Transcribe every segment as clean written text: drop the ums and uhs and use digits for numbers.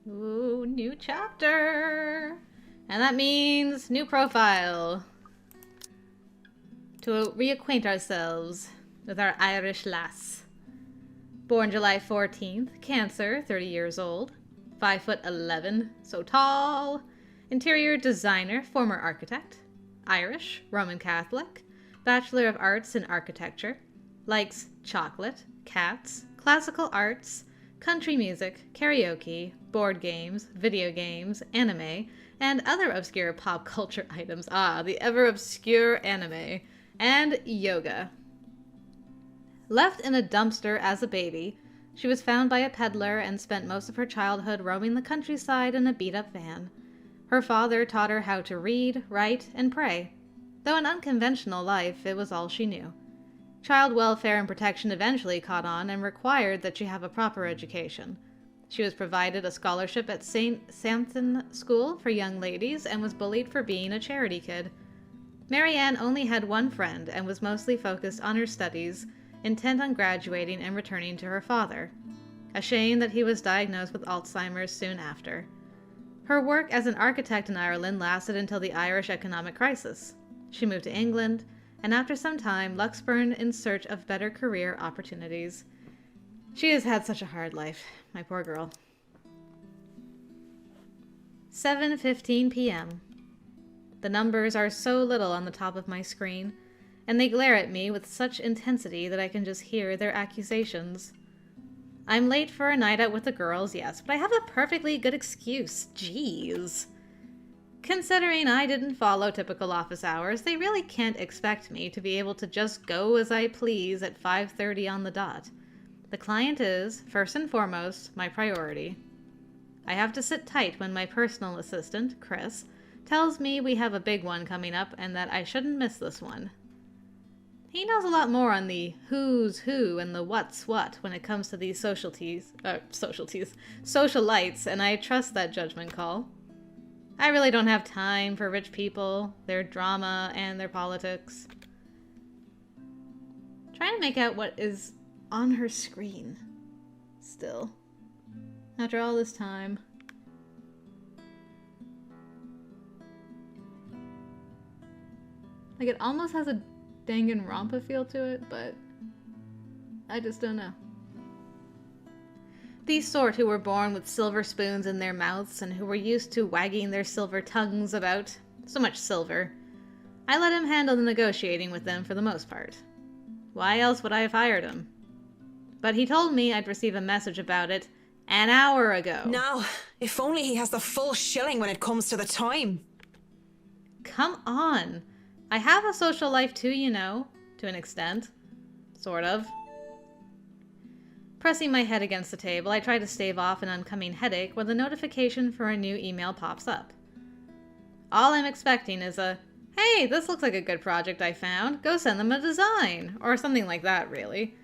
Ooh, new chapter. And that means new profile. To reacquaint ourselves with our Irish lass. Born July 14th, Cancer, 30 years old. 5'11", so tall. Interior designer, former architect. Irish, Roman Catholic. Bachelor of Arts in Architecture. Likes chocolate, cats, classical arts, country music, karaoke, board games, video games, anime, and other obscure pop culture items. Ah, the ever-obscure anime. And yoga. Left in a dumpster as a baby, she was found by a peddler and spent most of her childhood roaming the countryside in a beat-up van. Her father taught her how to read, write, and pray. Though an unconventional life, it was all she knew. Child welfare and protection eventually caught on and required that she have a proper education. She was provided a scholarship at St. Sampson School for young ladies and was bullied for being a charity kid. Marianne only had one friend and was mostly focused on her studies, intent on graduating and returning to her father. A shame that he was diagnosed with Alzheimer's soon after. Her work as an architect in Ireland lasted until the Irish economic crisis. She moved to England, and after some time, Luxburn in search of better career opportunities. She has had such a hard life, my poor girl. 7:15 p.m. The numbers are so little on the top of my screen, and they glare at me with such intensity that I can just hear their accusations. I'm late for a night out with the girls, yes, but I have a perfectly good excuse. Jeez. Considering I didn't follow typical office hours, they really can't expect me to be able to just go as I please at 5:30 on the dot. The client is, first and foremost, my priority. I have to sit tight when my personal assistant, Chris, tells me we have a big one coming up and that I shouldn't miss this one. He knows a lot more on the who's who and the what's what when it comes to these socialites, and I trust that judgment call. I really don't have time for rich people, their drama, and their politics. Trying to make out what is on her screen. Still. After all this time. Like, it almost has a Danganronpa feel to it, but I just don't know. These sort who were born with silver spoons in their mouths and who were used to wagging their silver tongues about. So much silver. I let him handle the negotiating with them for the most part. Why else would I have hired him? But he told me I'd receive a message about it an hour ago. Now, if only he has the full shilling when it comes to the time. Come on. I have a social life too, you know, to an extent. Sort of. Pressing my head against the table, I try to stave off an oncoming headache when the notification for a new email pops up. All I'm expecting is a, "Hey, this looks like a good project I found. Go send them a design," or something like that, really.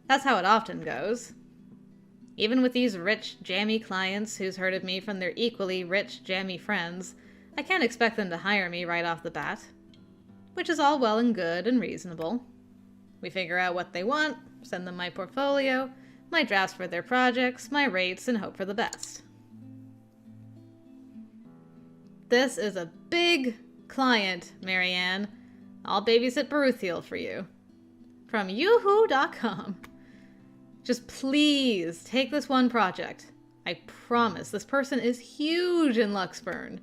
That's how it often goes. Even with these rich, jammy clients who's heard of me from their equally rich, jammy friends, I can't expect them to hire me right off the bat. Which is all well and good and reasonable. We figure out what they want, send them my portfolio, my drafts for their projects, my rates, and hope for the best. This is a big client, Marianne. I'll babysit Baruthiel for you. From Yoohoo.com. Just please take this one project. I promise this person is huge in Luxburn.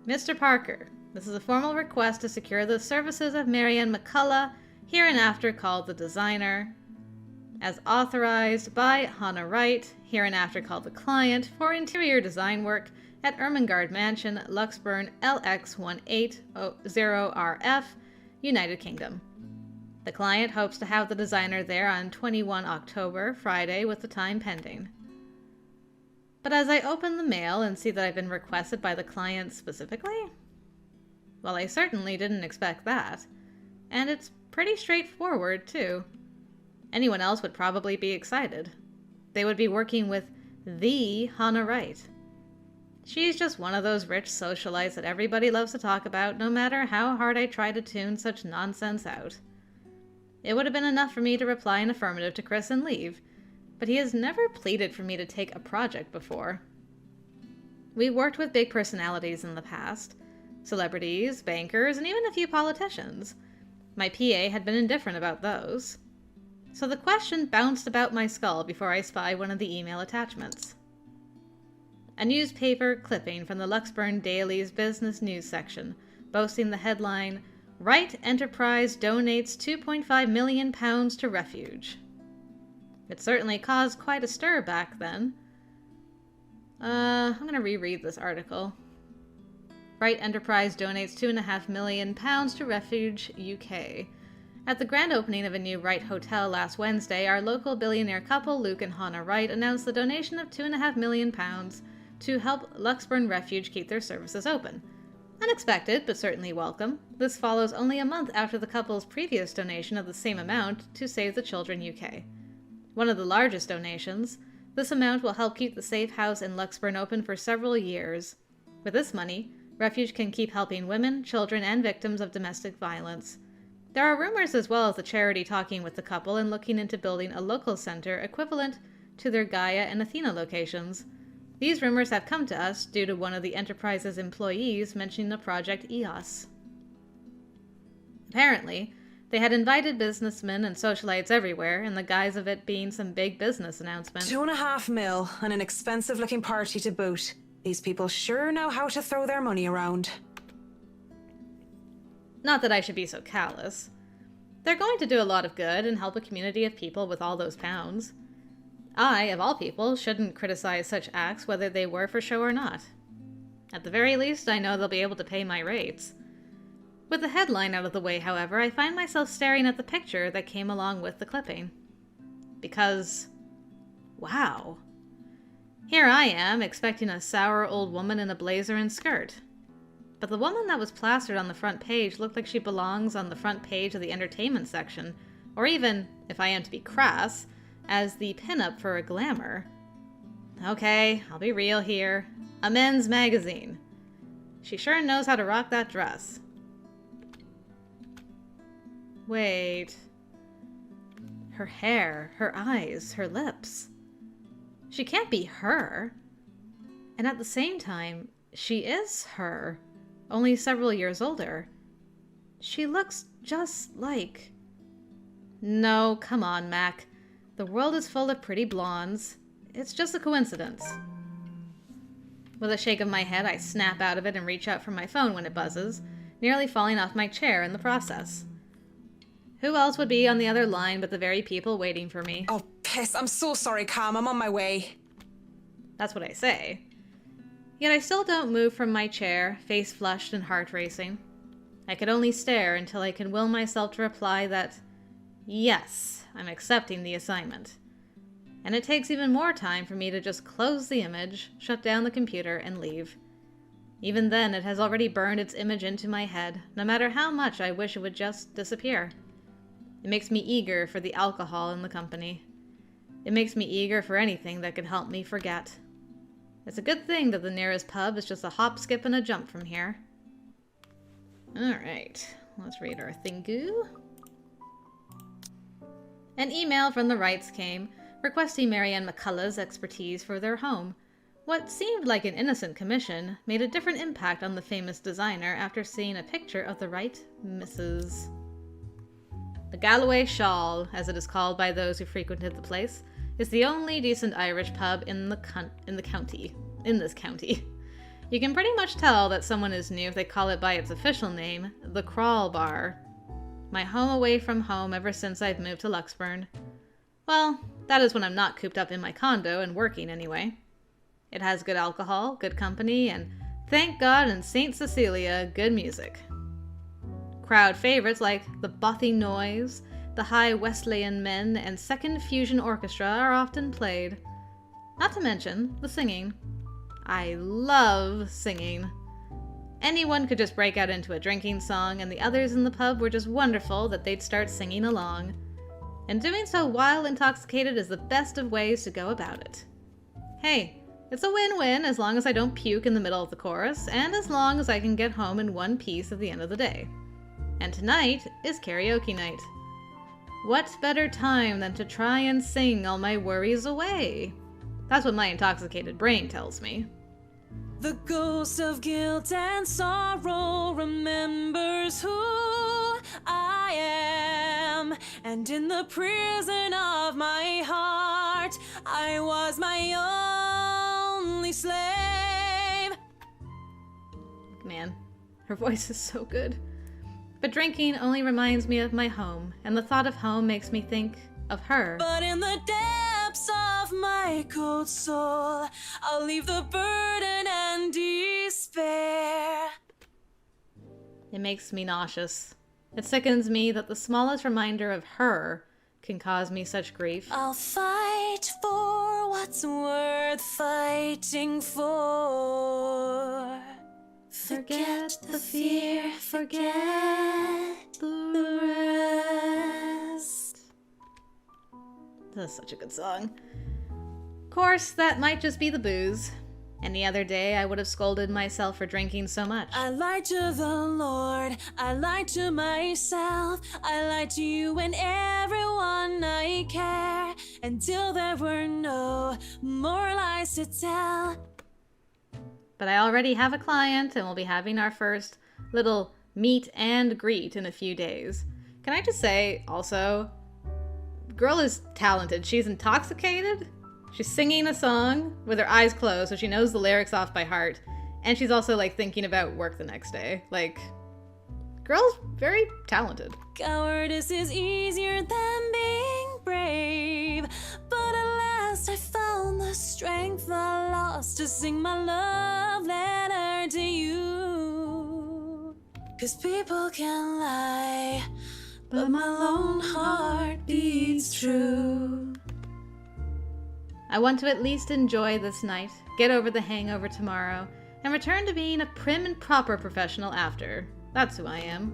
Mr. Parker, this is a formal request to secure the services of Marianne McCullough, hereinafter called the designer, as authorized by Hannah Wright, hereinafter called the client, for interior design work at Ermengarde Mansion, Luxburn, LX180RF, United Kingdom. The client hopes to have the designer there on 21 October, Friday, with the time pending. But as I open the mail and see that I've been requested by the client specifically, well, I certainly didn't expect that. And it's pretty straightforward, too. Anyone else would probably be excited. They would be working with the Hannah Wright. She's just one of those rich socialites that everybody loves to talk about, no matter how hard I try to tune such nonsense out. It would have been enough for me to reply in affirmative to Chris and leave, but he has never pleaded for me to take a project before. We worked with big personalities in the past, celebrities, bankers, and even a few politicians. My PA had been indifferent about those. So the question bounced about my skull before I spied one of the email attachments. A newspaper clipping from the Luxburn Daily's business news section, boasting the headline, "Wright Enterprise donates £2.5 million to refuge." It certainly caused quite a stir back then. I'm going to reread this article. Wright Enterprise donates £2.5 million to Refuge UK. At the grand opening of a new Wright Hotel last Wednesday, our local billionaire couple, Luke and Hannah Wright, announced the donation of £2.5 million to help Luxburn Refuge keep their services open. Unexpected, but certainly welcome. This follows only a month after the couple's previous donation of the same amount to Save the Children UK. One of the largest donations, this amount will help keep the safe house in Luxburn open for several years. With this money, Refuge can keep helping women, children, and victims of domestic violence. There are rumors as well as the charity talking with the couple and looking into building a local center equivalent to their Gaia and Athena locations. These rumors have come to us due to one of the Enterprise's employees mentioning the project EOS. Apparently, they had invited businessmen and socialites everywhere in the guise of it being some big business announcement. $2.5 million and an expensive-looking party to boot. These people sure know how to throw their money around. Not that I should be so callous. They're going to do a lot of good and help a community of people with all those pounds. I, of all people, shouldn't criticize such acts whether they were for show or not. At the very least, I know they'll be able to pay my rates. With the headline out of the way, however, I find myself staring at the picture that came along with the clipping. Because, wow. Here I am, expecting a sour old woman in a blazer and skirt. But the woman that was plastered on the front page looked like she belongs on the front page of the entertainment section, or even, if I am to be crass, as the pinup for a glamour. Okay, I'll be real here. A men's magazine. She sure knows how to rock that dress. Wait. Her hair, her eyes, her lips. She can't be her. And at the same time, she is her, only several years older. She looks just like... No, come on, Mac. The world is full of pretty blondes. It's just a coincidence. With a shake of my head, I snap out of it and reach out for my phone when it buzzes, nearly falling off my chair in the process. Who else would be on the other line but the very people waiting for me? Oh, piss. I'm so sorry, Cam. I'm on my way. That's what I say. Yet I still don't move from my chair, face flushed and heart racing. I could only stare until I can will myself to reply that, yes, I'm accepting the assignment. And it takes even more time for me to just close the image, shut down the computer, and leave. Even then, it has already burned its image into my head, no matter how much I wish it would just disappear. It makes me eager for the alcohol in the company. It makes me eager for anything that can help me forget. It's a good thing that the nearest pub is just a hop, skip, and a jump from here. Alright, let's read our thingu. An email from the Wrights came, requesting Marianne McCullough's expertise for their home. What seemed like an innocent commission made a different impact on the famous designer after seeing a picture of the Wright Mrs. The Galloway Shawl, as it is called by those who frequented the place, is the only decent Irish pub in this county. You can pretty much tell that someone is new if they call it by its official name, the Crawl Bar. My home away from home ever since I've moved to Luxburn. Well, that is when I'm not cooped up in my condo and working anyway. It has good alcohol, good company, and, thank God in St. Cecilia, good music. Crowd favorites like the Bothy Noise, the High Wesleyan Men, and Second Fusion Orchestra are often played. Not to mention the singing. I love singing. Anyone could just break out into a drinking song, and the others in the pub were just wonderful that they'd start singing along. And doing so while intoxicated is the best of ways to go about it. Hey, it's a win-win as long as I don't puke in the middle of the chorus, and as long as I can get home in one piece at the end of the day. And tonight is karaoke night. What better time than to try and sing all my worries away? That's what my intoxicated brain tells me. The ghost of guilt and sorrow remembers who I am, and in the prison of my heart, I was my only slave. Man, her voice is so good. But drinking only reminds me of my home, and the thought of home makes me think of her. But in the depths of my cold soul, I'll leave the burden and despair. It makes me nauseous. It sickens me that the smallest reminder of her can cause me such grief. I'll fight for what's worth fighting for. Forget the fear, forget the rest. That's such a good song. Of course, that might just be the booze. Any other day, I would have scolded myself for drinking so much. I lied to the Lord, I lied to myself, I lied to you and everyone I care, until there were no more lies to tell. But I already have a client, and we'll be having our first little meet and greet in a few days. Can I just say, also, girl is talented. She's intoxicated. She's singing a song with her eyes closed, so she knows the lyrics off by heart. And she's also, like, thinking about work the next day. Like, girl's very talented. Cowardice is easier than being brave, but at last I found the strength I lost to sing my love letter to you. 'Cause people can lie, but my lone heart beats true. I want to at least enjoy this night, get over the hangover tomorrow, and return to being a prim and proper professional after. That's who I am.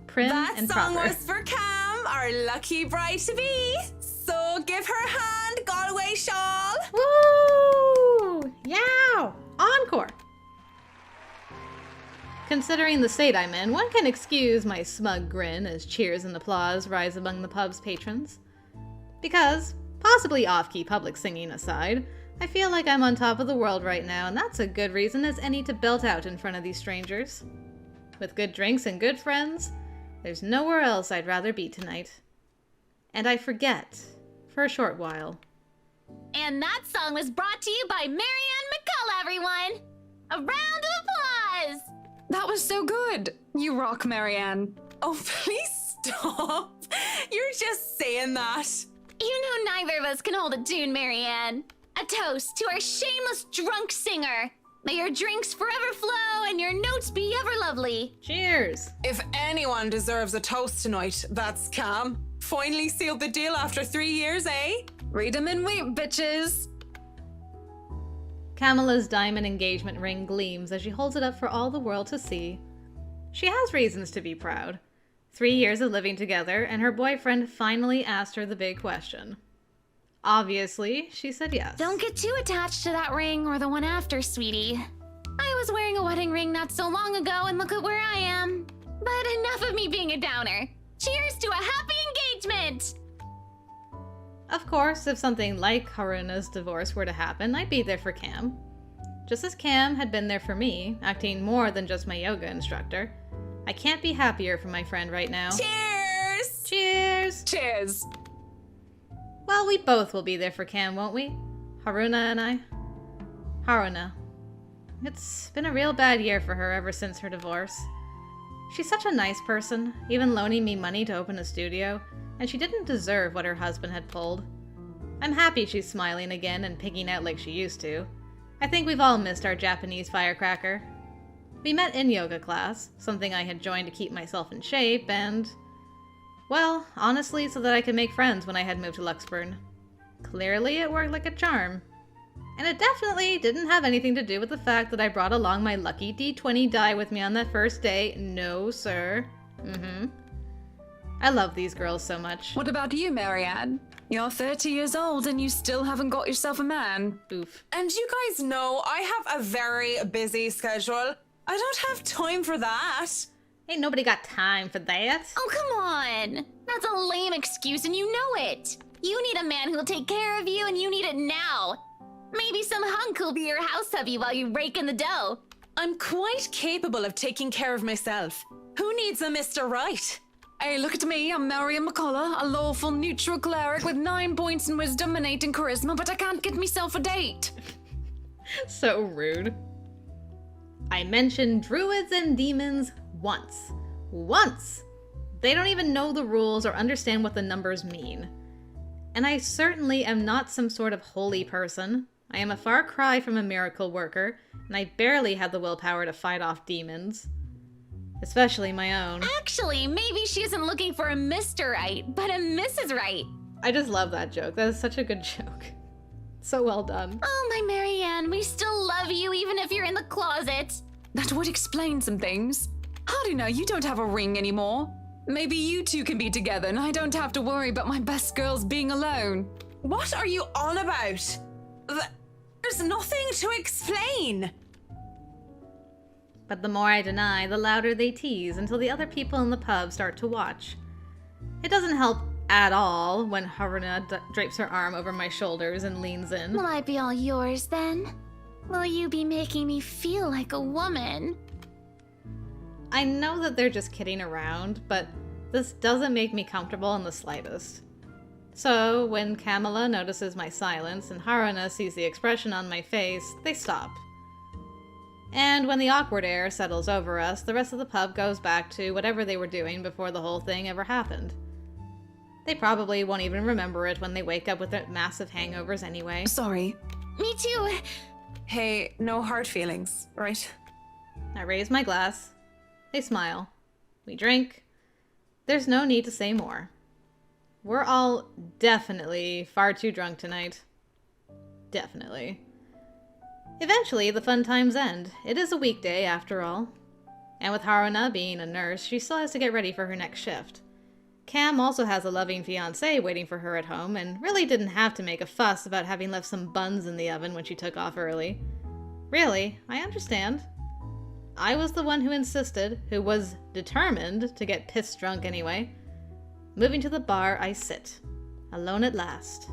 Prim and proper. That song was for Cam, our lucky bride-to-be. So give her a hand, Galway shawl. Woo! Yow! Encore! Considering the state I'm in, one can excuse my smug grin as cheers and applause rise among the pub's patrons. Because, possibly off-key public singing aside, I feel like I'm on top of the world right now, and that's a good reason as any to belt out in front of these strangers. With good drinks and good friends, there's nowhere else I'd rather be tonight. And I forget, for a short while. And that song was brought to you by Marianne McCullough, everyone! A round of applause! That was so good. You rock, Marianne. Oh, please stop. You're just saying that. You know neither of us can hold a tune, Marianne. A toast to our shameless drunk singer. May your drinks forever flow and your notes be ever lovely. Cheers! If anyone deserves a toast tonight, that's Cam. Finally sealed the deal after 3 years, eh? Read 'em and weep, bitches. Camilla's diamond engagement ring gleams as she holds it up for all the world to see. She has reasons to be proud. 3 years of living together, and her boyfriend finally asked her the big question. Obviously, she said yes. Don't get too attached to that ring or the one after, sweetie. I was wearing a wedding ring not so long ago, and look at where I am. But enough of me being a downer. Cheers to a happy engagement! Of course, if something like Haruna's divorce were to happen, I'd be there for Cam. Just as Cam had been there for me, acting more than just my yoga instructor. I can't be happier for my friend right now. Cheers! Cheers! Cheers. Well, we both will be there for Cam, won't we? Haruna and I. Haruna. It's been a real bad year for her ever since her divorce. She's such a nice person, even loaning me money to open a studio, and she didn't deserve what her husband had pulled. I'm happy she's smiling again and pigging out like she used to. I think we've all missed our Japanese firecracker. We met in yoga class, something I had joined to keep myself in shape, and... well, honestly, so that I could make friends when I had moved to Luxburn. Clearly, it worked like a charm. And it definitely didn't have anything to do with the fact that I brought along my lucky D20 die with me on that first day. No, sir. I love these girls so much. What about you, Marianne? You're 30 years old and you still haven't got yourself a man. Oof. And you guys know I have a very busy schedule. I don't have time for that. Ain't nobody got time for that. Oh, come on. That's a lame excuse and you know it. You need a man who'll take care of you and you need it now. Maybe some hunk who'll be your house hubby while you rake in the dough. I'm quite capable of taking care of myself. Who needs a Mr. Right? Hey, look at me. I'm Marion McCullough, a lawful neutral cleric with 9 points in wisdom and 8 in charisma, but I can't get myself a date. So rude. I mentioned druids and demons once. Once! They don't even know the rules or understand what the numbers mean. And I certainly am not some sort of holy person. I am a far cry from a miracle worker, and I barely had the willpower to fight off demons. Especially my own. Actually, maybe she isn't looking for a Mr. Right, but a Mrs. Right. I just love that joke. That is such a good joke. So well done. Oh, my Marianne, we still love you even if you're in the closet. That would explain some things. Howdy now, you don't have a ring anymore. Maybe you two can be together and I don't have to worry about my best girls being alone. What are you on about? There's nothing to explain. But the more I deny, the louder they tease until the other people in the pub start to watch. It doesn't help at all when Haruna drapes her arm over my shoulders and leans in. Will I be all yours then? Will you be making me feel like a woman? I know that they're just kidding around, but this doesn't make me comfortable in the slightest. So, when Kamala notices my silence and Haruna sees the expression on my face, they stop. And when the awkward air settles over us, the rest of the pub goes back to whatever they were doing before the whole thing ever happened. They probably won't even remember it when they wake up with their massive hangovers anyway. Sorry. Me too. Hey, no hard feelings, right? I raise my glass. They smile. We drink. There's no need to say more. We're all definitely far too drunk tonight. Definitely. Eventually, the fun times end. It is a weekday, after all. And with Haruna being a nurse, she still has to get ready for her next shift. Cam also has a loving fiancé waiting for her at home, and really didn't have to make a fuss about having left some buns in the oven when she took off early. Really, I understand. I was the one who insisted, who was determined to get pissed drunk anyway. Moving to the bar, I sit. Alone at last.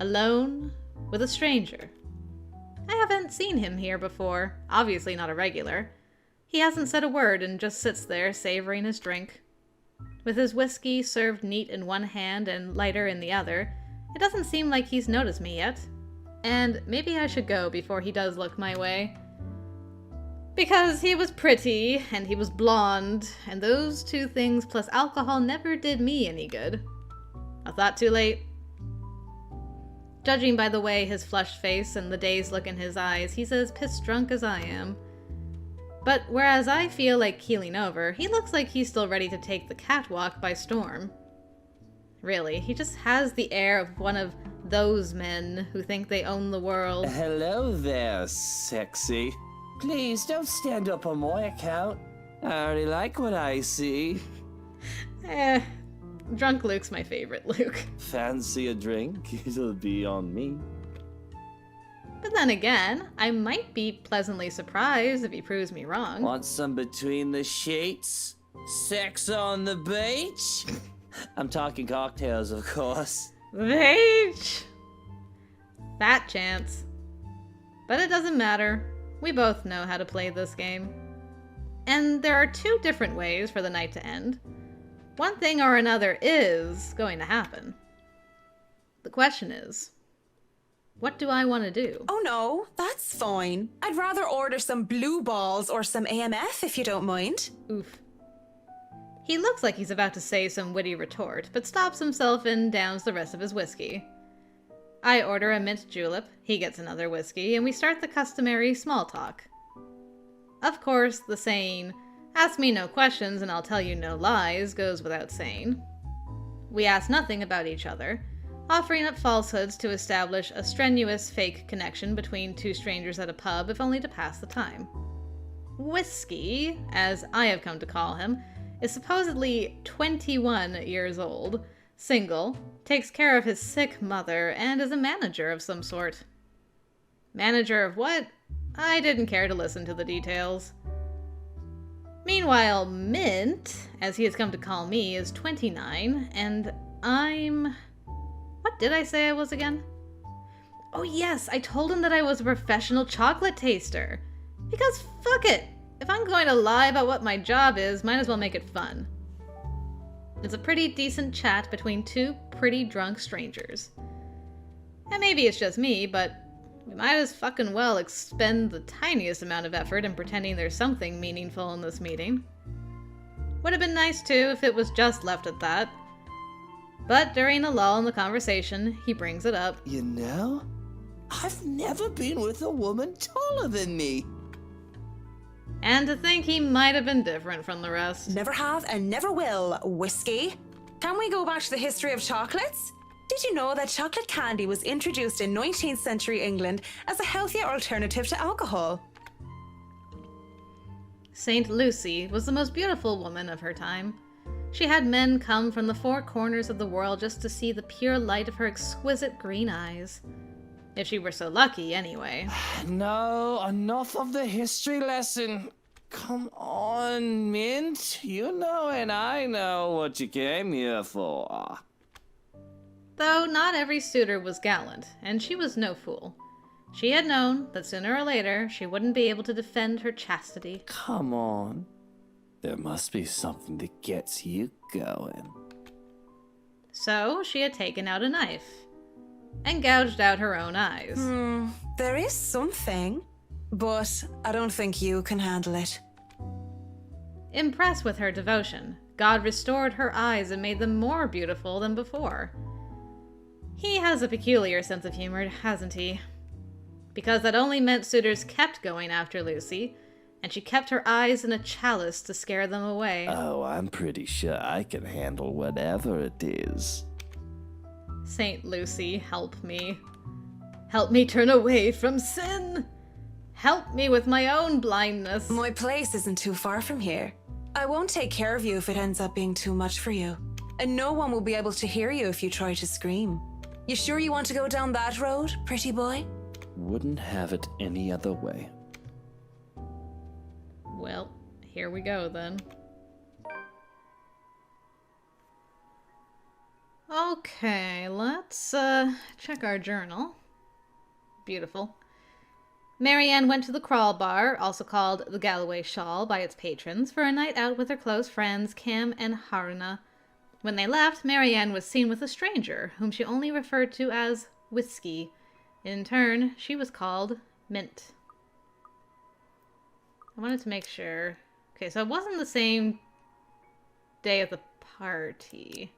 Alone with a stranger. I haven't seen him here before, obviously not a regular. He hasn't said a word and just sits there savoring his drink. With his whiskey served neat in one hand and lighter in the other, it doesn't seem like he's noticed me yet. And maybe I should go before he does look my way. Because he was pretty, and he was blonde, and those two things plus alcohol never did me any good. A thought too late? Judging by the way his flushed face and the dazed look in his eyes, he's as pissed drunk as I am. But whereas I feel like keeling over, he looks like he's still ready to take the catwalk by storm. Really, he just has the air of one of those men who think they own the world. Hello there, sexy. Please don't stand up on my account. I already like what I see. Drunk Luke's my favorite Luke. Fancy a drink? It'll be on me. But then again, I might be pleasantly surprised if he proves me wrong. Want some between the sheets? Sex on the beach? I'm talking cocktails, of course. Beach! Fat chance. But it doesn't matter. We both know how to play this game. And there are two different ways for the night to end. One thing or another is going to happen. The question is, what do I want to do? Oh no, that's fine. I'd rather order some blue balls or some AMF if you don't mind. Oof. He looks like he's about to say some witty retort, but stops himself and downs the rest of his whiskey. I order a mint julep, he gets another whiskey, and we start the customary small talk. Of course, the saying, "Ask me no questions and I'll tell you no lies," goes without saying. We ask nothing about each other, offering up falsehoods to establish a strenuous fake connection between two strangers at a pub, if only to pass the time. Whiskey, as I have come to call him, is supposedly 21 years old, single, takes care of his sick mother, and is a manager of some sort. Manager of what? I didn't care to listen to the details. Meanwhile, Mint, as he has come to call me, is 29, and I'm... What did I say I was again? Oh yes, I told him that I was a professional chocolate taster. Because fuck it! If I'm going to lie about what my job is, might as well make it fun. It's a pretty decent chat between two pretty drunk strangers. And maybe it's just me, but we might as fucking well expend the tiniest amount of effort in pretending there's something meaningful in this meeting. Would have been nice too if it was just left at that. But during a lull in the conversation, he brings it up. You know, I've never been with a woman taller than me. And to think he might have been different from the rest. Never have and never will, whiskey. Can we go back to the history of chocolates? Did you know that chocolate candy was introduced in 19th century England as a healthier alternative to alcohol? Saint Lucy was the most beautiful woman of her time. She had men come from the four corners of the world just to see the pure light of her exquisite green eyes. If she were so lucky, anyway. No, enough of the history lesson. Come on, Mint. You know and I know what you came here for. Though not every suitor was gallant, and she was no fool. She had known that sooner or later she wouldn't be able to defend her chastity. Come on. There must be something that gets you going. So she had taken out a knife and gouged out her own eyes. There is something, but I don't think you can handle it. Impressed with her devotion, God restored her eyes and made them more beautiful than before. He has a peculiar sense of humor, hasn't he? Because that only meant suitors kept going after Lucy, and she kept her eyes in a chalice to scare them away. Oh, I'm pretty sure I can handle whatever it is. Saint Lucy, help me. Help me turn away from sin. Help me with my own blindness. My place isn't too far from here. I won't take care of you if it ends up being too much for you. And no one will be able to hear you if you try to scream. You sure you want to go down that road, pretty boy? Wouldn't have it any other way. Well, here we go then. Okay, let's check our journal. Beautiful. Marianne went to the Crawl Bar, also called the Galloway Shawl by its patrons, for a night out with her close friends Cam and Haruna. When they left, Marianne was seen with a stranger, whom she only referred to as Whiskey. In turn, she was called Mint. I wanted to make sure. Okay, so it wasn't the same day of the party.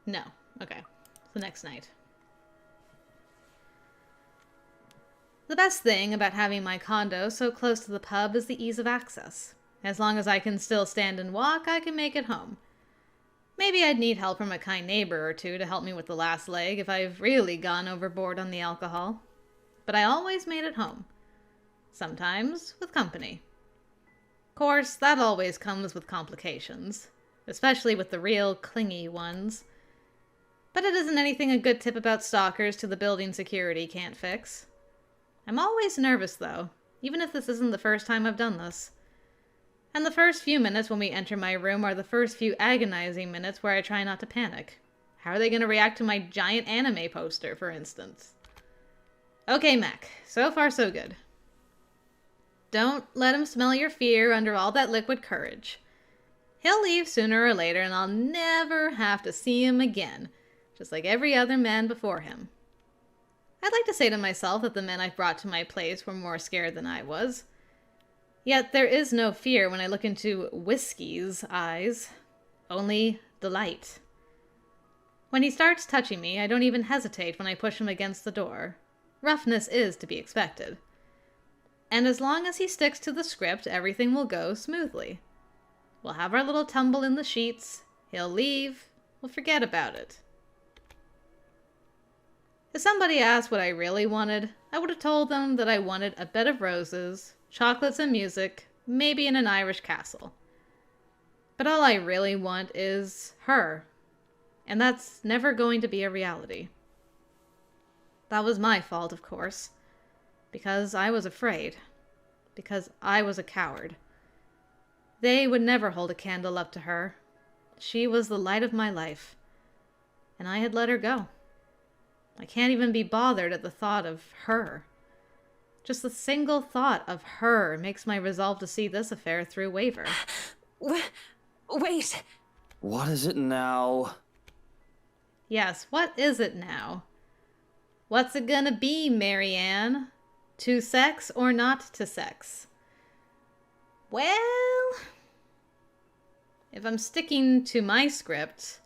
No. Okay. The next night. The best thing about having my condo so close to the pub is the ease of access. As long as I can still stand and walk, I can make it home. Maybe I'd need help from a kind neighbor or two to help me with the last leg if I've really gone overboard on the alcohol. But I always made it home. Sometimes with company. Of course, that always comes with complications, especially with the real clingy ones. But it isn't anything a good tip about stalkers to the building security can't fix. I'm always nervous, though, even if this isn't the first time I've done this. And the first few minutes when we enter my room are the first few agonizing minutes where I try not to panic. How are they going to react to my giant anime poster, for instance? Okay, Mac. So far, so good. Don't let him smell your fear under all that liquid courage. He'll leave sooner or later, and I'll never have to see him again, just like every other man before him. I'd like to say to myself that the men I've brought to my place were more scared than I was. Yet there is no fear when I look into Whiskey's eyes, only delight. When he starts touching me, I don't even hesitate when I push him against the door. Roughness is to be expected. And as long as he sticks to the script, everything will go smoothly. We'll have our little tumble in the sheets, he'll leave, we'll forget about it. If somebody asked what I really wanted, I would have told them that I wanted a bed of roses, chocolates and music, maybe in an Irish castle. But all I really want is her. And that's never going to be a reality. That was my fault, of course. Because I was afraid. because I was a coward. They would never hold a candle up to her. She was the light of my life, and I had let her go. I can't even be bothered at the thought of her. Just the single thought of her makes my resolve to see this affair through waver. Wait. What is it now? Yes, what is it now? What's it gonna be, Marianne? To sex or not to sex? Well, if I'm sticking to my script,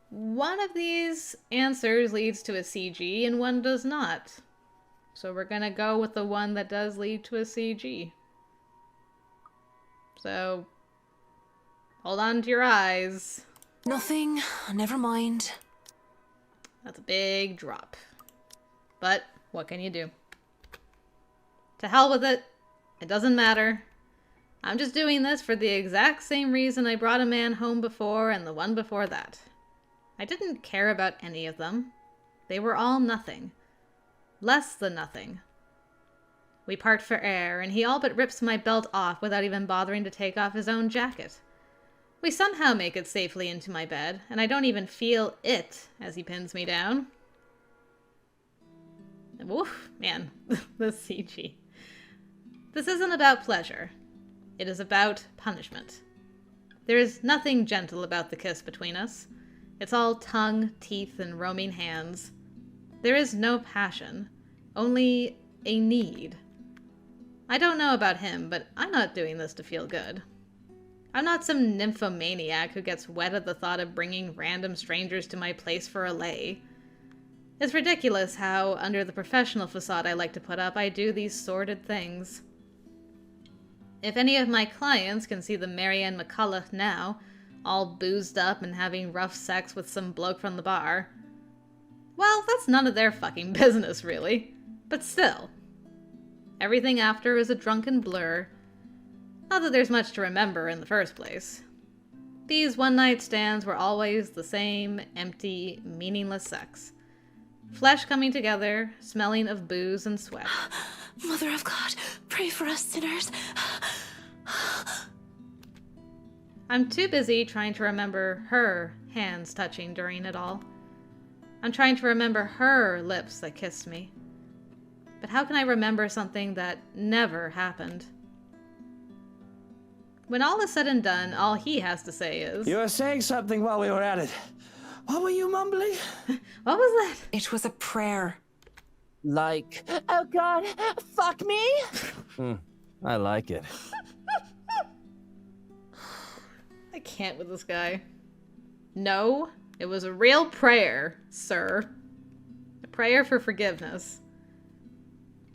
one of these answers leads to a CG and one does not. So we're gonna go with the one that does lead to a CG. So, hold on to your eyes. Nothing. Never mind. That's a big drop. But, what can you do? To hell with it. It doesn't matter. I'm just doing this for the exact same reason I brought a man home before and the one before that. I didn't care about any of them. They were all nothing. Less than nothing. We part for air, and he all but rips my belt off without even bothering to take off his own jacket. We somehow make it safely into my bed, and I don't even feel it as he pins me down. Woof, man, the CG. This isn't about pleasure. It is about punishment. There is nothing gentle about the kiss between us. It's all tongue, teeth, and roaming hands. There is no passion, only a need. I don't know about him, but I'm not doing this to feel good. I'm not some nymphomaniac who gets wet at the thought of bringing random strangers to my place for a lay. It's ridiculous how, under the professional facade I like to put up, I do these sordid things. If any of my clients can see the Marianne McCullough now, all boozed up and having rough sex with some bloke from the bar, well, that's none of their fucking business, really. But still. Everything after is a drunken blur. Not that there's much to remember in the first place. These one-night stands were always the same empty, meaningless sex. Flesh coming together, smelling of booze and sweat. Mother of God, pray for us sinners. I'm too busy trying to remember her hands touching during it all. I'm trying to remember her lips that kissed me. But how can I remember something that never happened? When all is said and done, all he has to say is... You were saying something while we were at it. What were you mumbling? What was that? It was a prayer. Like, oh God, fuck me? I like it. I can't with this guy. No, it was a real prayer, sir. A prayer for forgiveness.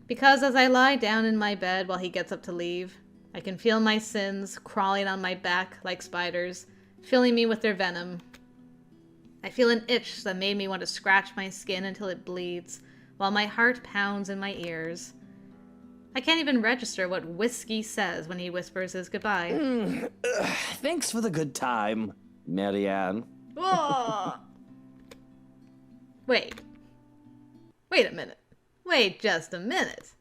Because as I lie down in my bed while he gets up to leave, I can feel my sins crawling on my back like spiders, filling me with their venom. I feel an itch that made me want to scratch my skin until it bleeds, while my heart pounds in my ears. I can't even register what whiskey says when he whispers his goodbye. Thanks for the good time, Marianne. Wait. Wait a minute. Wait just a minute.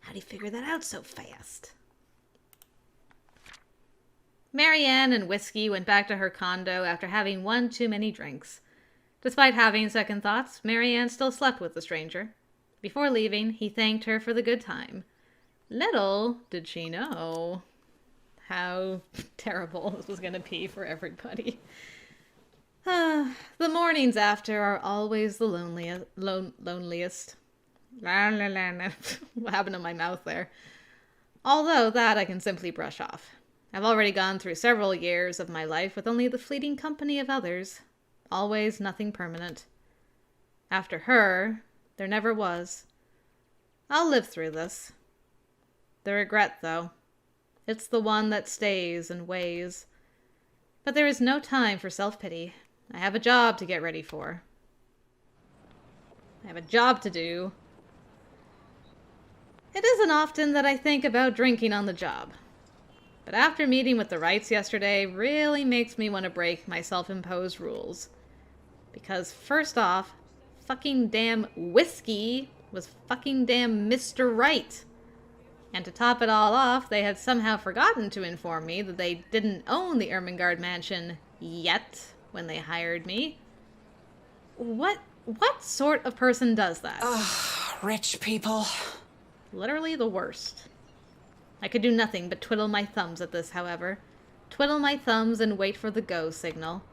How'd he figure that out so fast? Marianne and Whiskey went back to her condo after having one too many drinks. Despite having second thoughts, Marianne still slept with the stranger. Before leaving, he thanked her for the good time. Little did she know how terrible this was going to be for everybody. The mornings after are always the loneliest. What happened to my mouth there? Although that I can simply brush off. I've already gone through several years of my life with only the fleeting company of others. Always nothing permanent. After her, there never was. I'll live through this. The regret, though. It's the one that stays and weighs. But there is no time for self-pity. I have a job to get ready for. I have a job to do. It isn't often that I think about drinking on the job. But after meeting with the Wrights yesterday really makes me want to break my self-imposed rules. Because first off, fucking damn Whiskey was fucking damn Mr. Right. And to top it all off, they had somehow forgotten to inform me that they didn't own the Ermengarde mansion yet when they hired me. What sort of person does that? Ugh, rich people. Literally the worst. I could do nothing but twiddle my thumbs at this, however. Twiddle my thumbs and wait for the go signal.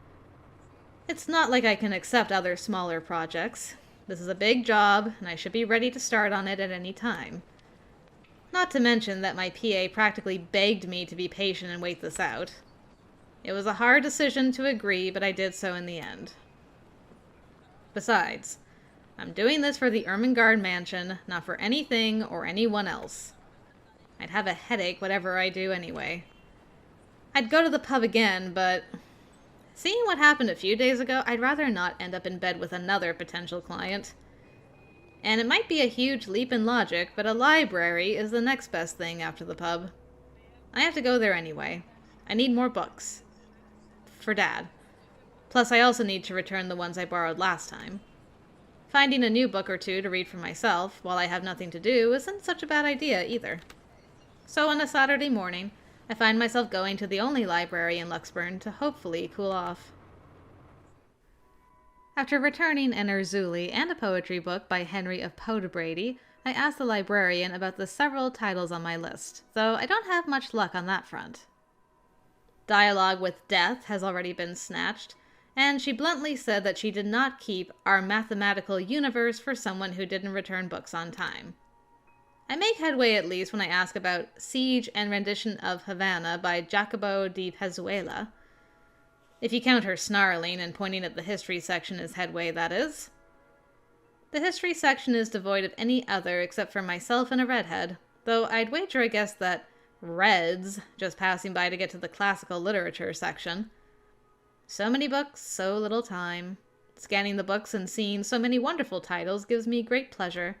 It's not like I can accept other smaller projects. This is a big job, and I should be ready to start on it at any time. Not to mention that my PA practically begged me to be patient and wait this out. It was a hard decision to agree, but I did so in the end. Besides, I'm doing this for the Ermengarde mansion, not for anything or anyone else. I'd have a headache whatever I do anyway. I'd go to the pub again, but seeing what happened a few days ago, I'd rather not end up in bed with another potential client. And it might be a huge leap in logic, but a library is the next best thing after the pub. I have to go there anyway. I need more books. For Dad. Plus, I also need to return the ones I borrowed last time. Finding a new book or two to read for myself while I have nothing to do isn't such a bad idea either. So on a Saturday morning, I find myself going to the only library in Luxburn to hopefully cool off. After returning an Urzuli and a poetry book by Henry of Podebrady, I asked the librarian about the several titles on my list, though I don't have much luck on that front. Dialogue with Death has already been snatched, and she bluntly said that she did not keep Our Mathematical Universe for someone who didn't return books on time. I make headway at least when I ask about Siege and Rendition of Havana by Jacobo de Pezuela. If you count her snarling and pointing at the history section as headway, that is. The history section is devoid of any other except for myself and a redhead, though I'd wager I guess that Red's just passing by to get to the classical literature section. So many books, so little time. Scanning the books and seeing so many wonderful titles gives me great pleasure.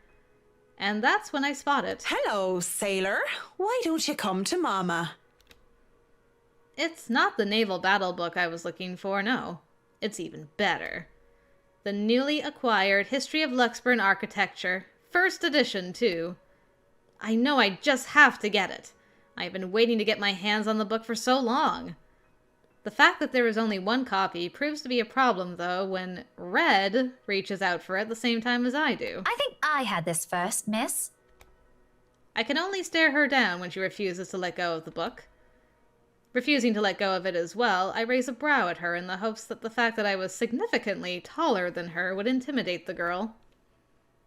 And that's when I spot it. Hello, sailor. Why don't you come to Mama? It's not the naval battle book I was looking for, no. It's even better. The newly acquired History of Luxburn Architecture, first edition, too. I know I just have to get it. I've been waiting to get my hands on the book for so long. The fact that there is only one copy proves to be a problem, though, when Red reaches out for it the same time as I do. I think I had this first, miss. I can only stare her down when she refuses to let go of the book. Refusing to let go of it as well, I raise a brow at her in the hopes that the fact that I was significantly taller than her would intimidate the girl.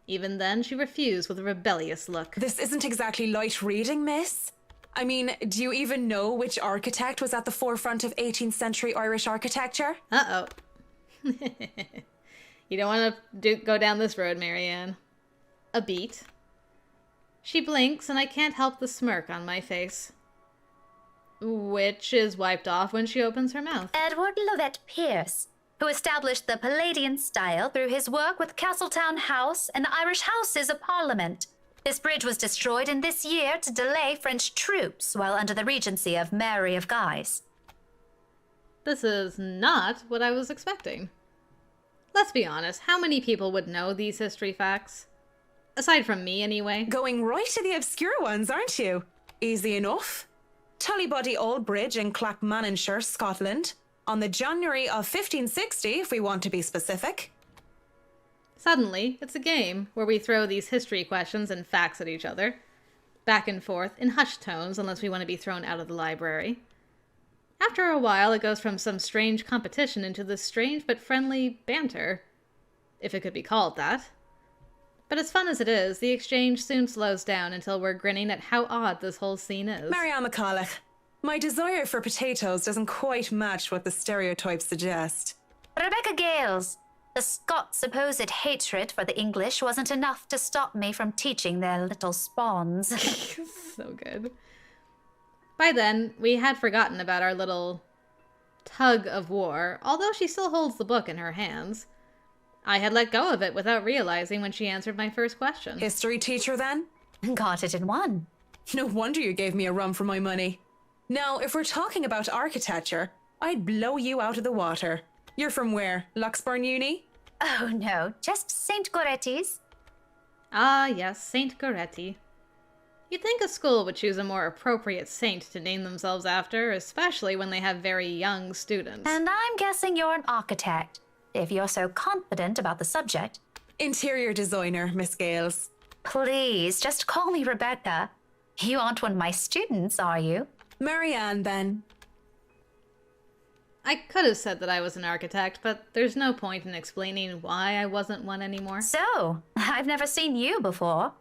Even then, she refused with a rebellious look. This isn't exactly light reading, miss. I mean, do you even know which architect was at the forefront of 18th century Irish architecture? Uh-oh. You don't want to go down this road, Marianne. A beat. She blinks, and I can't help the smirk on my face, which is wiped off when she opens her mouth. Edward Lovett Pierce, who established the Palladian style through his work with Castletown House and the Irish Houses of Parliament. This bridge was destroyed in this year to delay French troops while under the regency of Mary of Guise. This is not what I was expecting. Let's be honest, how many people would know these history facts? Aside from me, anyway. Going right to the obscure ones, aren't you? Easy enough. Tullybody Old Bridge in Clackmannanshire, Scotland, on the January of 1560, if we want to be specific. Suddenly, it's a game where we throw these history questions and facts at each other, back and forth in hushed tones unless we want to be thrown out of the library. After a while, it goes from some strange competition into this strange but friendly banter, if it could be called that. But as fun as it is, the exchange soon slows down until we're grinning at how odd this whole scene is. Marianne McCulloch, my desire for potatoes doesn't quite match what the stereotypes suggest. Rebecca Gales, the Scots' supposed hatred for the English wasn't enough to stop me from teaching their little spawns. So good. By then, we had forgotten about our little tug of war, although she still holds the book in her hands. I had let go of it without realizing when she answered my first question. History teacher, then? Got it in one. No wonder you gave me a run for my money. Now, if we're talking about architecture, I'd blow you out of the water. You're from where? Luxburn Uni? Oh no, just St. Goretti's. Ah, yes, Saint Goretti. You'd think a school would choose a more appropriate saint to name themselves after, especially when they have very young students. And I'm guessing you're an architect, if you're so confident about the subject. Interior designer, Miss Gales. Please, just call me Rebecca. You aren't one of my students, are you? Marianne, then. I could have said that I was an architect, but there's no point in explaining why I wasn't one anymore. So, I've never seen you before.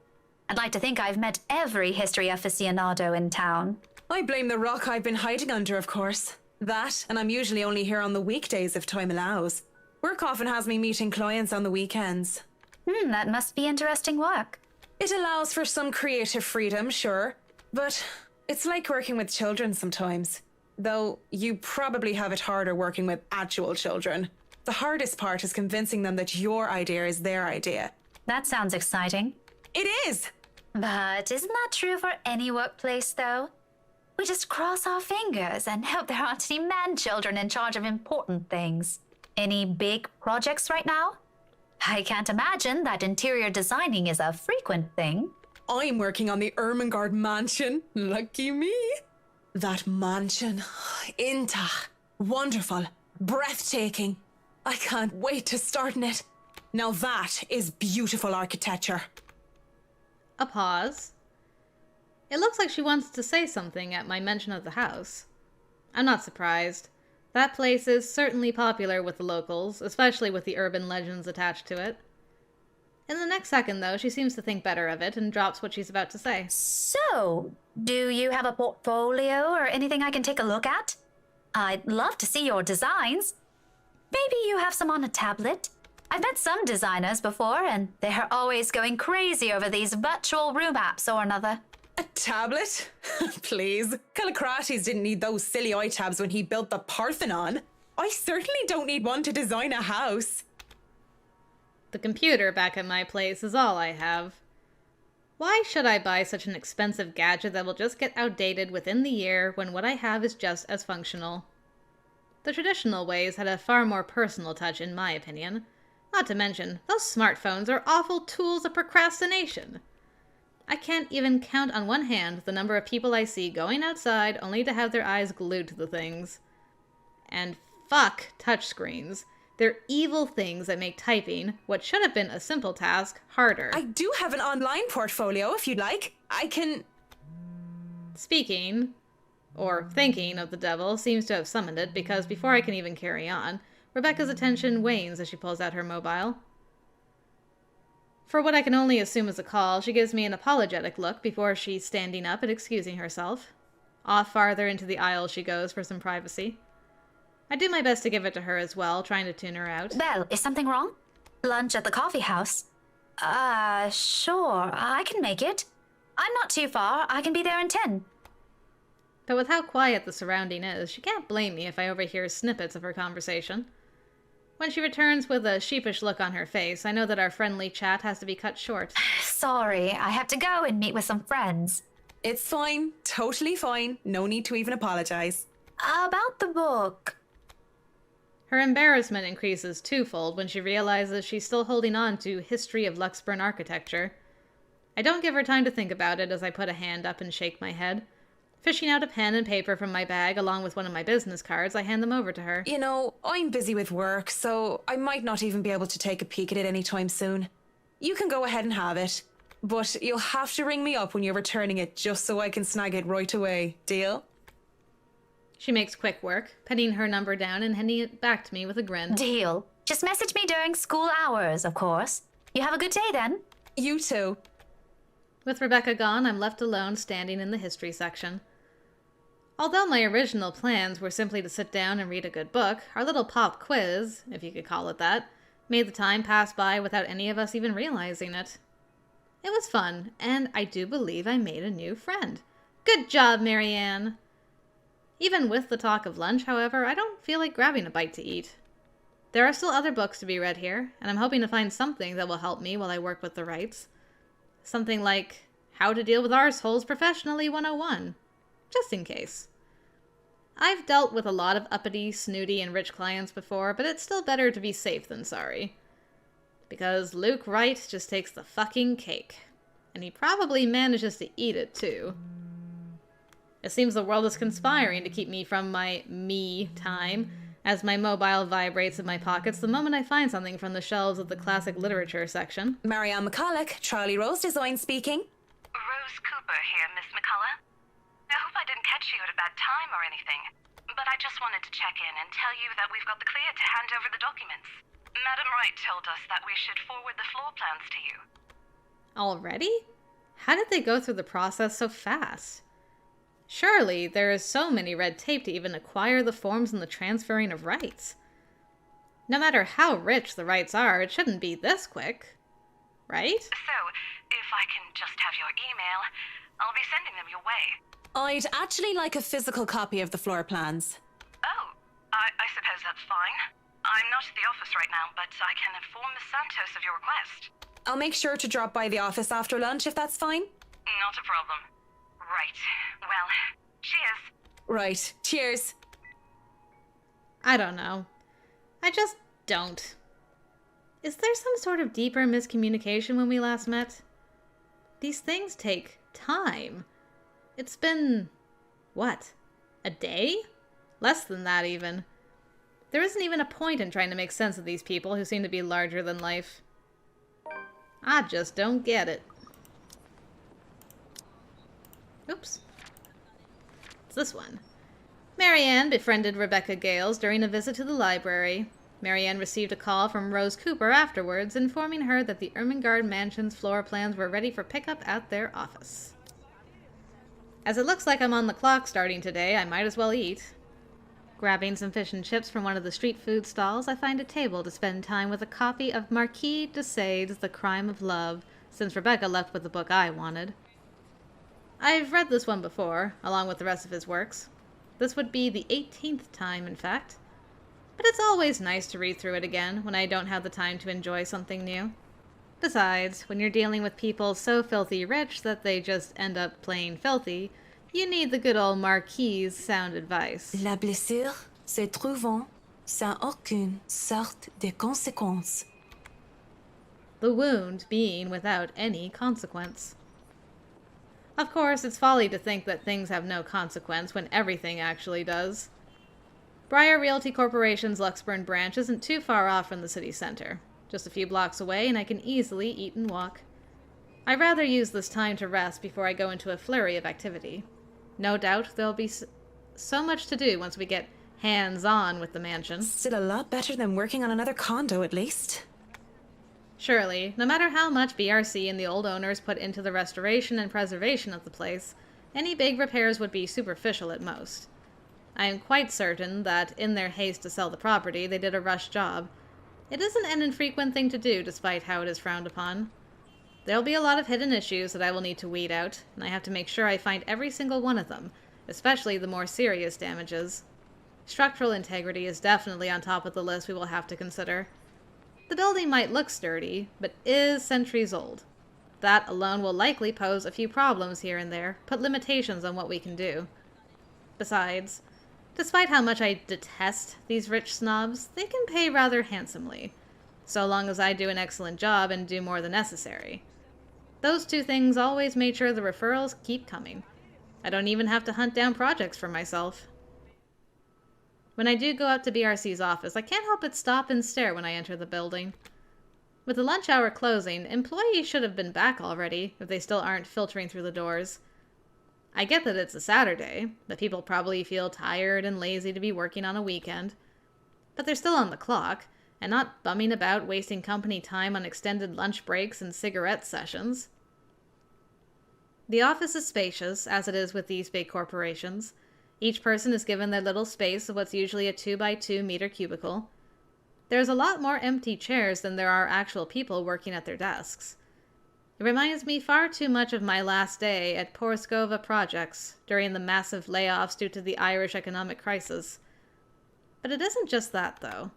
I'd like to think I've met every history aficionado in town. I blame the rock I've been hiding under, of course. That, and I'm usually only here on the weekdays if time allows. Work often has me meeting clients on the weekends. That must be interesting work. It allows for some creative freedom, sure, but it's like working with children sometimes. Though you probably have it harder working with actual children. The hardest part is convincing them that your idea is their idea. That sounds exciting. It is! But isn't that true for any workplace, though? We just cross our fingers and hope there aren't any man-children in charge of important things. Any big projects right now? I can't imagine that interior designing is a frequent thing. I'm working on the Ermengarde mansion. Lucky me. That mansion. Intach. Wonderful. Breathtaking. I can't wait to start in it. Now that is beautiful architecture. A pause. It looks like she wants to say something at my mention of the house. I'm not surprised. That place is certainly popular with the locals, especially with the urban legends attached to it. In the next second, though, she seems to think better of it and drops what she's about to say. So, do you have a portfolio or anything I can take a look at? I'd love to see your designs. Maybe you have some on a tablet. I've met some designers before, and they're always going crazy over these virtual room apps or another. A tablet? Please. Callicrates didn't need those silly eye-tabs when he built the Parthenon. I certainly don't need one to design a house. The computer back at my place is all I have. Why should I buy such an expensive gadget that will just get outdated within the year when what I have is just as functional? The traditional ways had a far more personal touch, in my opinion. Not to mention, those smartphones are awful tools of procrastination. I can't even count on one hand the number of people I see going outside only to have their eyes glued to the things. And fuck touchscreens. They're evil things that make typing, what should have been a simple task, harder. I do have an online portfolio if you'd like. I can... Speaking, or thinking of the devil seems to have summoned it because before I can even carry on, Rebecca's attention wanes as she pulls out her mobile. For what I can only assume is a call, she gives me an apologetic look before she's standing up and excusing herself. Off farther into the aisle she goes for some privacy. I do my best to give it to her as well, trying to tune her out. Belle, is something wrong? Lunch at the coffee house? Sure, I can make it. I'm not too far. I can be there in 10. But with how quiet the surrounding is, she can't blame me if I overhear snippets of her conversation. When she returns with a sheepish look on her face, I know that our friendly chat has to be cut short. Sorry, I have to go and meet with some friends. It's fine. Totally fine. No need to even apologize. About the book. Her embarrassment increases twofold when she realizes she's still holding on to History of Luxburn Architecture. I don't give her time to think about it as I put a hand up and shake my head. Fishing out a pen and paper from my bag along with one of my business cards, I hand them over to her. You know, I'm busy with work, so I might not even be able to take a peek at it anytime soon. You can go ahead and have it, but you'll have to ring me up when you're returning it just so I can snag it right away. Deal? She makes quick work, penning her number down and handing it back to me with a grin. Deal. Just message me during school hours, of course. You have a good day then. You too. With Rebecca gone, I'm left alone standing in the history section. Although my original plans were simply to sit down and read a good book, our little pop quiz, if you could call it that, made the time pass by without any of us even realizing it. It was fun, and I do believe I made a new friend. Good job, Marianne! Even with the talk of lunch, however, I don't feel like grabbing a bite to eat. There are still other books to be read here, and I'm hoping to find something that will help me while I work with the rights. Something like How to Deal with Arseholes Professionally 101, just in case. I've dealt with a lot of uppity, snooty, and rich clients before, but it's still better to be safe than sorry. Because Luke Wright just takes the fucking cake. And he probably manages to eat it, too. It seems the world is conspiring to keep me from my me time, as my mobile vibrates in my pockets the moment I find something from the shelves of the classic literature section. Marianne McCulloch, Charlie Rose Design speaking. Rose Cooper here, Miss McCullough. I hope I didn't catch you at a bad time or anything, but I just wanted to check in and tell you that we've got the clear to hand over the documents. Madam Wright told us that we should forward the floor plans to you. Already? How did they go through the process so fast? Surely there is so many red tape to even acquire the forms and the transferring of rights. No matter how rich the rights are, it shouldn't be this quick. Right? So, if I can just have your email, I'll be sending them your way. I'd actually like a physical copy of the floor plans. Oh, I suppose that's fine. I'm not at the office right now, but I can inform Miss Santos of your request. I'll make sure to drop by the office after lunch if that's fine. Not a problem. Right. Well, cheers. Right. Cheers. I don't know. I just don't. Is there some sort of deeper miscommunication when we last met? These things take time. It's been... what? A day? Less than that, even. There isn't even a point in trying to make sense of these people who seem to be larger than life. I just don't get it. Oops. It's this one. Marianne befriended Rebecca Gales during a visit to the library. Marianne received a call from Rose Cooper afterwards, informing her that the Ermengarde Mansion's floor plans were ready for pickup at their office. As it looks like I'm on the clock starting today, I might as well eat. Grabbing some fish and chips from one of the street food stalls, I find a table to spend time with a copy of Marquis de Sade's The Crime of Love, since Rebecca left with the book I wanted. I've read this one before, along with the rest of his works. This would be the 18th time, in fact. But it's always nice to read through it again when I don't have the time to enjoy something new. Besides, when you're dealing with people so filthy rich that they just end up plain filthy, you need the good old Marquis's sound advice. La blessure se trouvant sans aucune sorte de conséquence. The wound being without any consequence. Of course, it's folly to think that things have no consequence when everything actually does. Briar Realty Corporation's Luxburn branch isn't too far off from the city center. Just a few blocks away, and I can easily eat and walk. I'd rather use this time to rest before I go into a flurry of activity. No doubt there'll be so much to do once we get hands-on with the mansion. Still a lot better than working on another condo, at least. Surely, no matter how much BRC and the old owners put into the restoration and preservation of the place, any big repairs would be superficial at most. I am quite certain that, in their haste to sell the property, they did a rush job. It isn't an infrequent thing to do, despite how it is frowned upon. There'll be a lot of hidden issues that I will need to weed out, and I have to make sure I find every single one of them, especially the more serious damages. Structural integrity is definitely on top of the list we will have to consider. The building might look sturdy, but is centuries old. That alone will likely pose a few problems here and there, put limitations on what we can do. Besides, despite how much I detest these rich snobs, they can pay rather handsomely, so long as I do an excellent job and do more than necessary. Those two things always made sure the referrals keep coming. I don't even have to hunt down projects for myself. When I do go up to BRC's office, I can't help but stop and stare when I enter the building. With the lunch hour closing, employees should have been back already, if they still aren't filtering through the doors. I get that it's a Saturday, that people probably feel tired and lazy to be working on a weekend, but they're still on the clock, and not bumming about wasting company time on extended lunch breaks and cigarette sessions. The office is spacious, as it is with these big corporations. Each person is given their little space of what's usually a 2x2 meter cubicle. There's a lot more empty chairs than there are actual people working at their desks. It reminds me far too much of my last day at Porskova Projects during the massive layoffs due to the Irish economic crisis. But it isn't just that, though.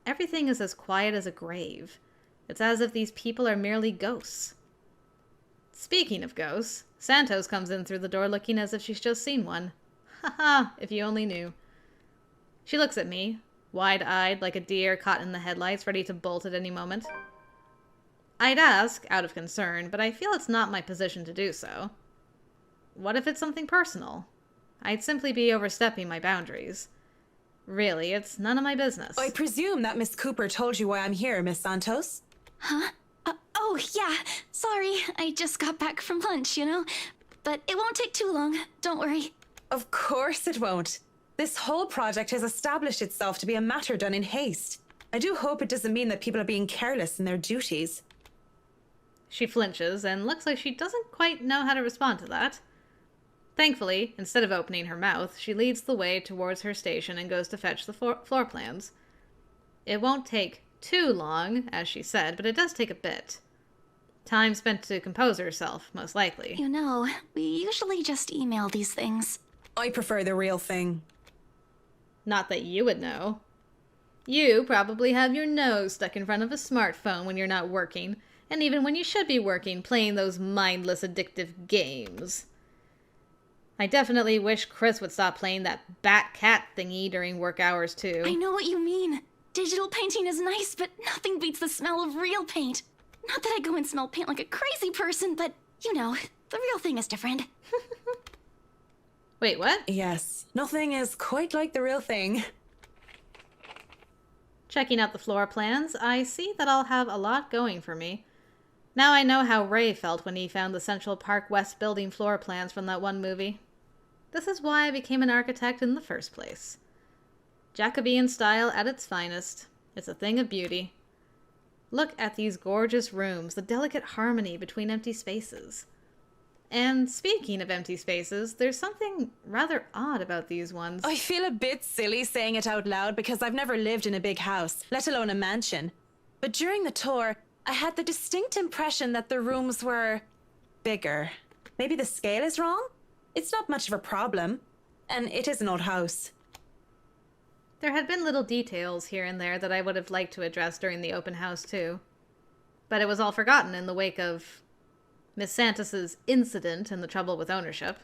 Everything is as quiet as a grave. It's as if these people are merely ghosts. Speaking of ghosts, Santos comes in through the door looking as if she's just seen one. Haha, if you only knew. She looks at me, wide-eyed like a deer caught in the headlights, ready to bolt at any moment. I'd ask, out of concern, but I feel it's not my position to do so. What if it's something personal? I'd simply be overstepping my boundaries. Really, it's none of my business. I presume that Miss Cooper told you why I'm here, Miss Santos? Huh? Oh, yeah. Sorry, I just got back from lunch, you know? But it won't take too long. Don't worry. Of course it won't. This whole project has established itself to be a matter done in haste. I do hope it doesn't mean that people are being careless in their duties. She flinches and looks like she doesn't quite know how to respond to that. Thankfully, instead of opening her mouth, she leads the way towards her station and goes to fetch the floor plans. It won't take too long, as she said, but it does take a bit. Time spent to compose herself, most likely. You know, we usually just email these things. I prefer the real thing. Not that you would know. You probably have your nose stuck in front of a smartphone when you're not working, and even when you should be working, playing those mindless, addictive games. I definitely wish Chris would stop playing that bat-cat thingy during work hours, too. I know what you mean. Digital painting is nice, but nothing beats the smell of real paint. Not that I go and smell paint like a crazy person, but, you know, the real thing is different. Wait, what? Yes, nothing is quite like the real thing. Checking out the floor plans, I see that I'll have a lot going for me. Now I know how Ray felt when he found the Central Park West building floor plans from that one movie. This is why I became an architect in the first place. Jacobean style at its finest. It's a thing of beauty. Look at these gorgeous rooms, the delicate harmony between empty spaces. And speaking of empty spaces, there's something rather odd about these ones. I feel a bit silly saying it out loud because I've never lived in a big house, let alone a mansion. But during the tour, I had the distinct impression that the rooms were bigger. Maybe the scale is wrong? It's not much of a problem. And it is an old house. There had been little details here and there that I would have liked to address during the open house, too. But it was all forgotten in the wake of Miss Santos's incident and the trouble with ownership.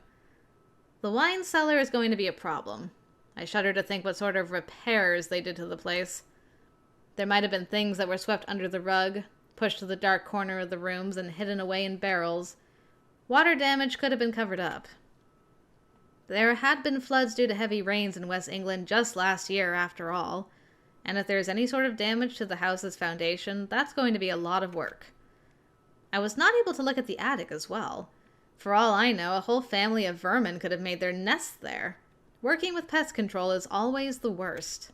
The wine cellar is going to be a problem. I shudder to think what sort of repairs they did to the place. There might have been things that were swept under the rug, pushed to the dark corner of the rooms, and hidden away in barrels. Water damage could have been covered up. There had been floods due to heavy rains in West England just last year, after all, and if there's any sort of damage to the house's foundation, that's going to be a lot of work. I was not able to look at the attic as well. For all I know, a whole family of vermin could have made their nests there. Working with pest control is always the worst.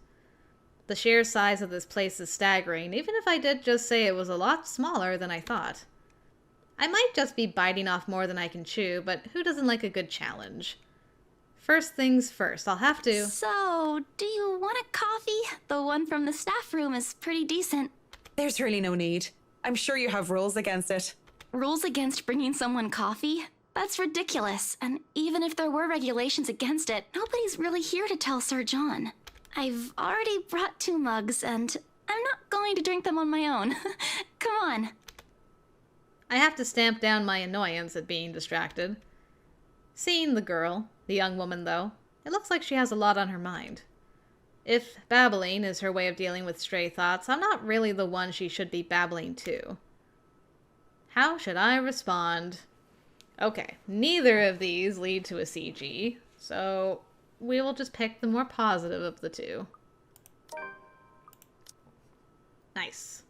The sheer size of this place is staggering, even if I did just say it was a lot smaller than I thought. I might just be biting off more than I can chew, but who doesn't like a good challenge? First things first, I'll have to... So, do you want a coffee? The one from the staff room is pretty decent. There's really no need. I'm sure you have rules against it. Rules against bringing someone coffee? That's ridiculous. And even if there were regulations against it, nobody's really here to tell Sir John. I've already brought 2 mugs, and I'm not going to drink them on my own. Come on. I have to stamp down my annoyance at being distracted. Seeing the girl, the young woman though, it looks like she has a lot on her mind. If babbling is her way of dealing with stray thoughts, I'm not really the one she should be babbling to. How should I respond? Okay, neither of these lead to a CG, so we will just pick the more positive of the two. Nice.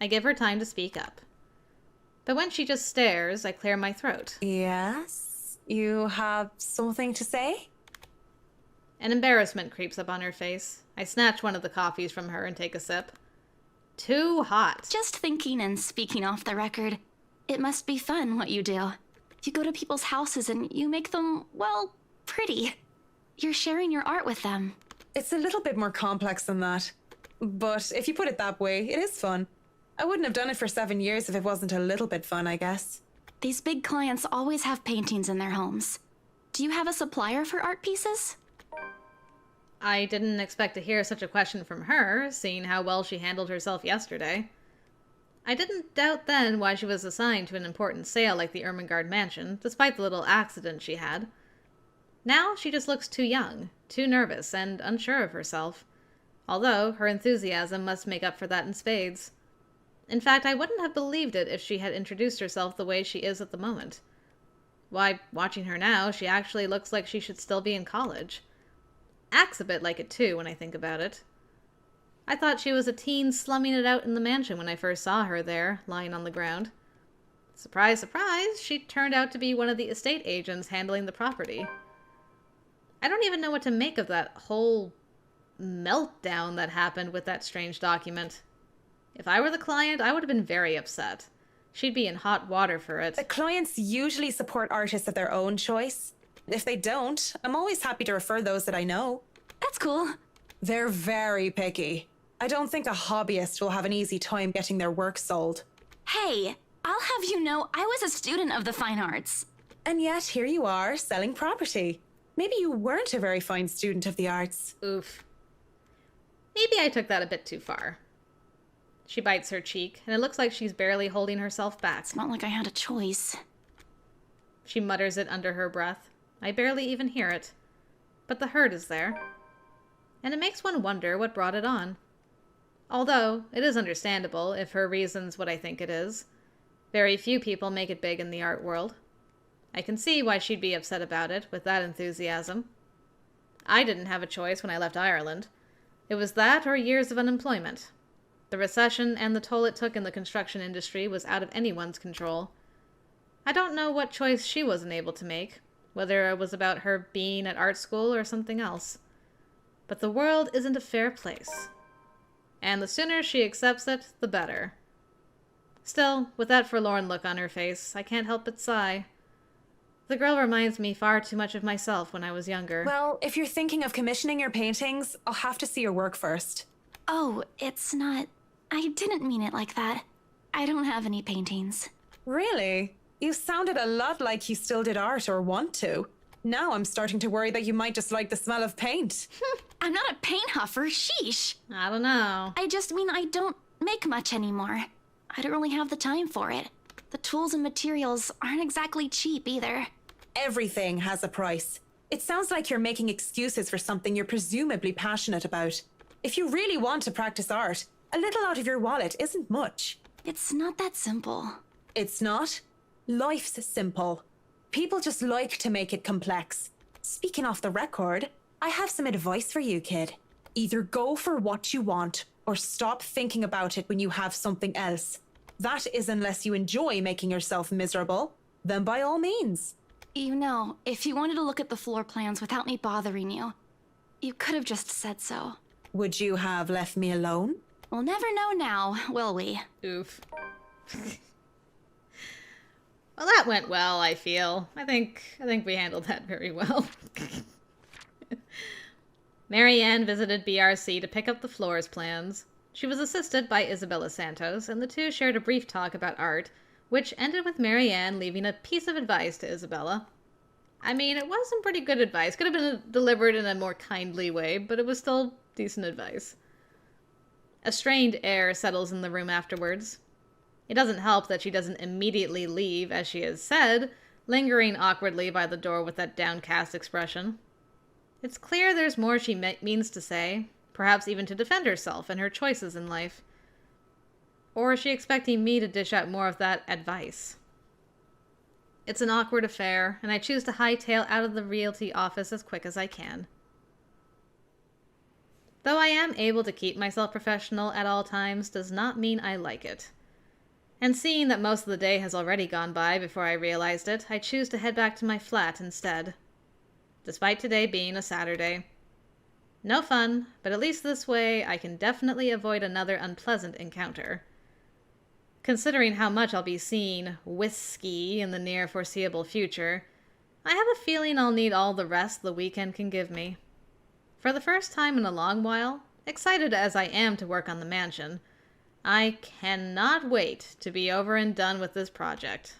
I give her time to speak up. But when she just stares, I clear my throat. Yes? You have something to say? An embarrassment creeps up on her face. I snatch one of the coffees from her and take a sip. Too hot. Just thinking and speaking off the record, it must be fun what you do. You go to people's houses and you make them, well, pretty. You're sharing your art with them. It's a little bit more complex than that. But if you put it that way, it is fun. I wouldn't have done it for 7 years if it wasn't a little bit fun, I guess. These big clients always have paintings in their homes. Do you have a supplier for art pieces? I didn't expect to hear such a question from her, seeing how well she handled herself yesterday. I didn't doubt then why she was assigned to an important sale like the Ermengarde mansion, despite the little accident she had. Now she just looks too young, too nervous, and unsure of herself. Although her enthusiasm must make up for that in spades. In fact, I wouldn't have believed it if she had introduced herself the way she is at the moment. Why, watching her now, she actually looks like she should still be in college. Acts a bit like it too, when I think about it. I thought she was a teen slumming it out in the mansion when I first saw her there, lying on the ground. Surprise, surprise, she turned out to be one of the estate agents handling the property. I don't even know what to make of that whole meltdown that happened with that strange document. If I were the client, I would have been very upset. She'd be in hot water for it. The clients usually support artists of their own choice. If they don't, I'm always happy to refer those that I know. That's cool. They're very picky. I don't think a hobbyist will have an easy time getting their work sold. Hey, I'll have you know I was a student of the fine arts. And yet here you are, selling property. Maybe you weren't a very fine student of the arts. Oof. Maybe I took that a bit too far. She bites her cheek, and it looks like she's barely holding herself back. It's not like I had a choice. She mutters it under her breath. I barely even hear it. But the hurt is there. And it makes one wonder what brought it on. Although, it is understandable if her reason's what I think it is. Very few people make it big in the art world. I can see why she'd be upset about it, with that enthusiasm. I didn't have a choice when I left Ireland. It was that or years of unemployment. The recession and the toll it took in the construction industry was out of anyone's control. I don't know what choice she wasn't able to make, whether it was about her being at art school or something else. But the world isn't a fair place. And the sooner she accepts it, the better. Still, with that forlorn look on her face, I can't help but sigh. The girl reminds me far too much of myself when I was younger. Well, if you're thinking of commissioning your paintings, I'll have to see your work first. Oh, it's not... I didn't mean it like that. I don't have any paintings. Really? You sounded a lot like you still did art or want to. Now I'm starting to worry that you might just like the smell of paint. I'm not a paint huffer, sheesh. I don't know. I just mean I don't make much anymore. I don't really have the time for it. The tools and materials aren't exactly cheap either. Everything has a price. It sounds like you're making excuses for something you're presumably passionate about. If you really want to practice art, a little out of your wallet isn't much. It's not that simple. It's not? Life's simple. People just like to make it complex. Speaking off the record, I have some advice for you, kid. Either go for what you want, or stop thinking about it when you have something else. That is unless you enjoy making yourself miserable, then by all means. You know, if you wanted to look at the floor plans without me bothering you, you could have just said so. Would you have left me alone? We'll never know now, will we? Oof. Well, that went well, I feel. I think we handled that very well. Marianne visited BRC to pick up the floors plans. She was assisted by Isabella Santos, and the two shared a brief talk about art, which ended with Marianne leaving a piece of advice to Isabella. I mean, it was some pretty good advice. Could have been delivered in a more kindly way, but it was still decent advice. A strained air settles in the room afterwards. It doesn't help that she doesn't immediately leave, as she has said, lingering awkwardly by the door with that downcast expression. It's clear there's more she means to say, perhaps even to defend herself and her choices in life. Or is she expecting me to dish out more of that advice? It's an awkward affair, and I choose to hightail out of the realty office as quick as I can. Though I am able to keep myself professional at all times does not mean I like it. And seeing that most of the day has already gone by before I realized it, I choose to head back to my flat instead. Despite today being a Saturday. No fun, but at least this way I can definitely avoid another unpleasant encounter. Considering how much I'll be seeing whiskey in the near foreseeable future, I have a feeling I'll need all the rest the weekend can give me. For the first time in a long while, excited as I am to work on the mansion, I cannot wait to be over and done with this project.